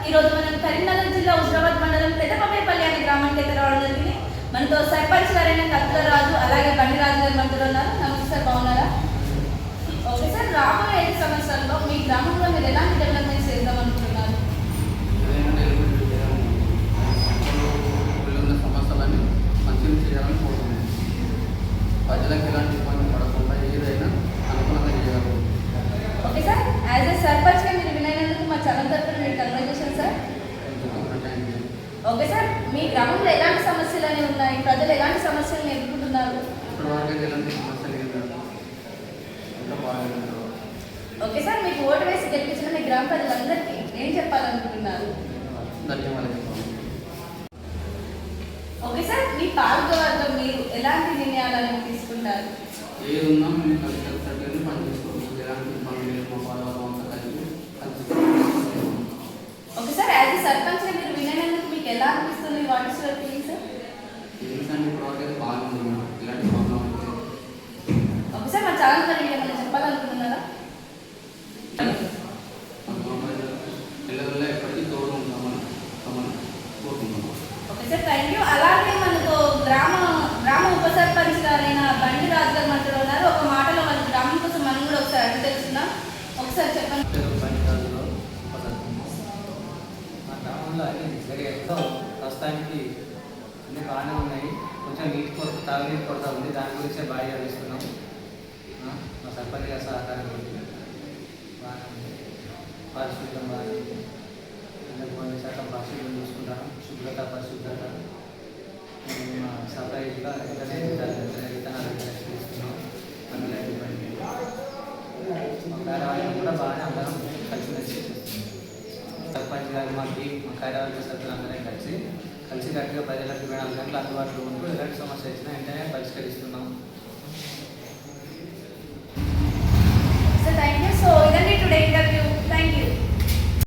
ఈరోజు మనం కరీంనగర్ జిల్లా హుజరాబాద్ మండలం పెద్దపల్లి అనే గ్రామానికి అయితే రావడం జరిగింది. మనతో సర్పంచ్ గారైన కత్తుల రాజు అలాగే బండి రాజు గారు మనతో ఉన్నారు. నమస్తే సార్, బాగున్నారా? ఓకే సార్, రాబోయే 5 సంవత్సరాల్లో మీ గ్రామంలో మీరు ఎలాంటి డెవలప్మెంట్స్ చేద్దాం అనుకుంటున్నారు? సమస్యలని మంచిగా చేయాలని కోరుతున్నాను. ప్రజలకు ఎలాంటి ఇబ్బంది పడకుండా ఏదైనా అనుకూలంగా చేయగలరు. ఓకే సార్, యాజ్ ఏ సర్పంచ్గా మీరు వినైనందుకు మా ఛానల్ తరఫున మీకు కంగ్రాచులేషన్ సార్. ఓకే సార్, మీ గ్రామంలో ఎలాంటి సమస్యలు అనేవి ఉన్నాయి? ప్రజలు ఎలాంటి సమస్యలను ఎదుర్కొంటున్నారు? ఓకే సార్, మీకు ఓటు వేసి గెలిపించిన మీ గ్రామ ప్రజలందరికీ ఏం చెప్పాలనుకుంటున్నారు? ఓకే సార్, మీ పాలకవర్గం మీరు ఎలాంటి నిర్ణయాలను తీసుకుంటారు? ఏదున్నా మేము కలిసి పనిచేసుకోవచ్చు. ఎలాంటి ఇబ్బంది లేదు. మా పాలకవర్గం అంతా కలిసి. ఓకే సార్, యాజ్ ఏ సర్పంచ్గా మీరు వినైనందుకు మీకు ఎలా అనిపిస్తుంది? What is your feeling sir? ఎందుకంటే ఇప్పుడు బాగుంది మేడం, ఇలాంటి ప్రాబ్లం అయితే. ఓకే సార్, మా ఛానల్ ద్వారా ఏమైనా చెప్పాలనుకుంటున్నారా? పిల్లల ఎప్పటికీ తోడు ఉంటామని కోరుకుంటున్నాం. Okay sir, thank you. అలాగే మనతో గ్రామ ఉప సర్పంచ్ గారైన బండి రాజు గారు మనతో ఉన్నారు. ఒక మాటలో మన గ్రామం కోసం మనం కూడా ఒకసారి అడిగి తెలుసుకుందాం. ఒకసారి చెప్పండి. మా గ్రామంలో అన్ని జరిగేతో ప్రస్తుతానికి అన్ని బాగానే ఉన్నాయి. కొంచెం నీటి కొరత, తాగునీటి కొరత ఉంది. దాని గురించే బాగా చదివిస్తున్నాం. మా సర్పంచ్ గారి సహకారం ఉంది. బాగానే ఉంది. పరిశుభ్రం బాగా ఉంది. 100% పరిశుభ్రం చూసుకుంటాను. శుభ్రత, పరిశుభ్రత సపరేట్గా విత్తనాలు తీసుకున్నాం. అందులో ఇబ్బంది కార్యవర్గం కూడా బాగానే అందరం కలిసి చేస్తున్నాం. సర్పంచ్ గారు మా కార్యవర్గ సభ్యులు అందరం కలిసి గట్టిగా ప్రజలకు 24 గంటల అందుబాటులో ఉంటూ ఎలాంటి సమస్య వచ్చినా వెంటనే పరిష్కరిస్తున్నాం.